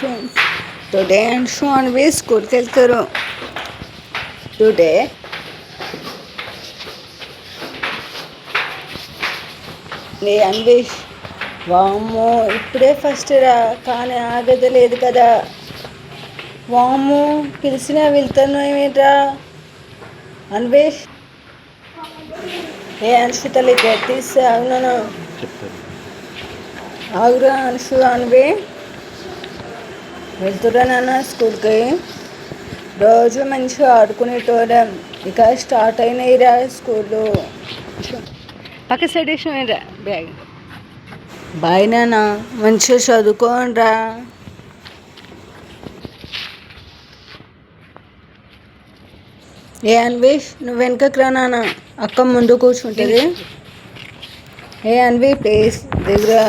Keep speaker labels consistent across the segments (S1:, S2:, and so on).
S1: Friends, today and show Anvi స్కూల్కి వెళ్తారు. Today నే అన్వేష్ వామ్మో ఇప్పుడే ఫస్ట్ రా, కానీ ఆగద లేదు కదా. వామ్మో పిలిచినా వెళ్తాను ఏమిట్రా అన్వేష్. ఏ అన్షితలే గట్టిస్తే అవునా ఆగురా అన్షు అన్వే వెళ్తురా నాన్న స్కూల్కి. రోజు మంచిగా ఆడుకునేటోళ్ళం, ఇక స్టార్ట్ అయినాయిరా స్కూల్లో. పక్క సైడ్ వేసినరా బ్యాగ్. బాయ్ నాన్న, మంచిగా చదువుకోనరా. ఏ అన్వేష్ నువ్వు వెనకకు రా నాన్న, అక్క ముందు కూర్చుంటుంది. ఏ అన్వి ప్లీజ్ దగ్గర.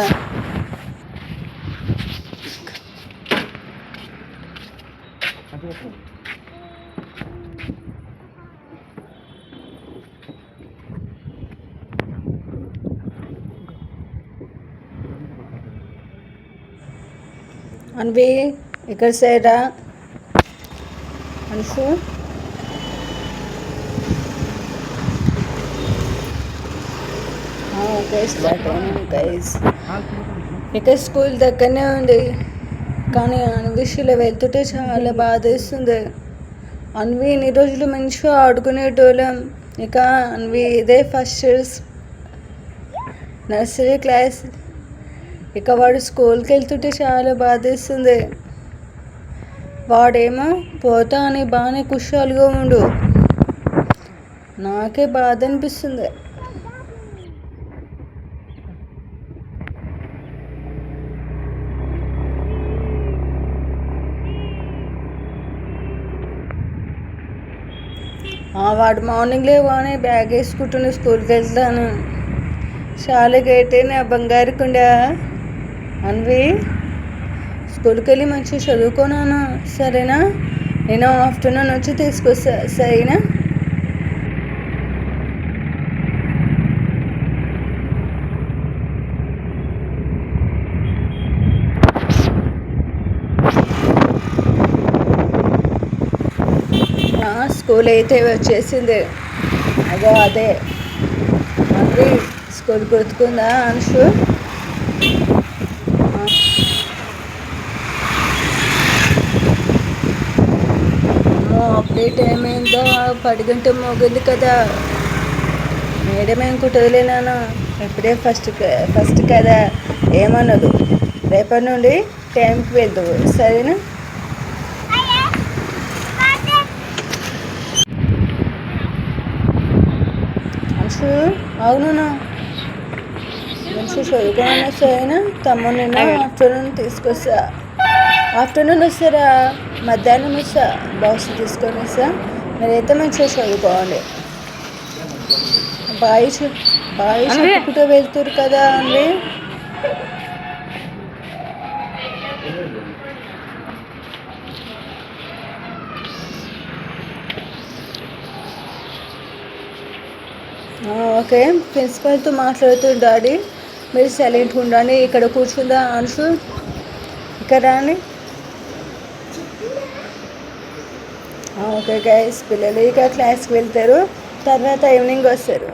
S1: అన్వి ఇక్కడ సైడా అన్షు. ఓకే స్టార్ట్ అయినాం గైస్. ఇక స్కూల్ దగ్గరనే ఉంది, కానీ అన్విషిలో వెళ్తుంటే చాలా బాధ వేస్తుంది. అన్వి ఇన్ని రోజులు మంచిగా ఆడుకునేటోళ్ళం, ఇక అన్వి ఇదే ఫస్ట్ నర్సరీ క్లాస్. ఇక వాడు స్కూల్కి వెళ్తుంటే చాలా బాధ వేస్తుంది. వాడేమో పోతా అని బాగానే కుషాలుగా ఉండు, నాకే బాధ అనిపిస్తుంది. వాడు మార్నింగ్ లేవానే బ్యాగ్ వేసుకుంటున్న స్కూల్కి వెళ్తాను. చాలా గేటే నా బంగారు కుండ. అన్వి స్కూల్కి వెళ్ళి మంచిగా చదువుకున్నాను సరేనా. నేను ఆఫ్టర్నూన్ వచ్చి తీసుకొస్తా సరేనా. స్కూల్ అయితే వచ్చేసింది, అదో అదే అన్వి స్కూల్ గుర్తుకుందా అన్షు. అప్పుడే టైం అయిందా, 10 గంటలు మోగింది కదా. మేడం ఏమనుకుంటుందిలే నాన్న, ఇప్పుడే ఫస్ట్ కదా ఏమన్నదు. రేపటి నుండి టైంకి వెళ్తావు సరేనా. అన్షు అవును మంచిగా చదువుకోమన్నా సరేనా. తమ్ముడు నిన్న ఆఫ్టర్నూన్ తీసుకొస్తా. ఆఫ్టర్నూన్ వస్తారా, మధ్యాహ్నం వస్తా, బాక్స్ తీసుకొని వస్తా. మీరైతే మంచిగా చదువుకోవాలి. బాయ్ చెప్పుకుంటూ వెళ్తారు కదా అండి. ఓకే ప్రిన్సిపల్తో మాట్లాడుతుంది డాడీ, మీరు సైలెంట్గా ఉండండి. ఇక్కడ కూర్చుందా అన్షు, ఇక్కడ రాండి. ఓకే గైస్, పిల్లలు ఇక క్లాస్కి వెళ్తారు, తర్వాత ఈవినింగ్ వస్తారు.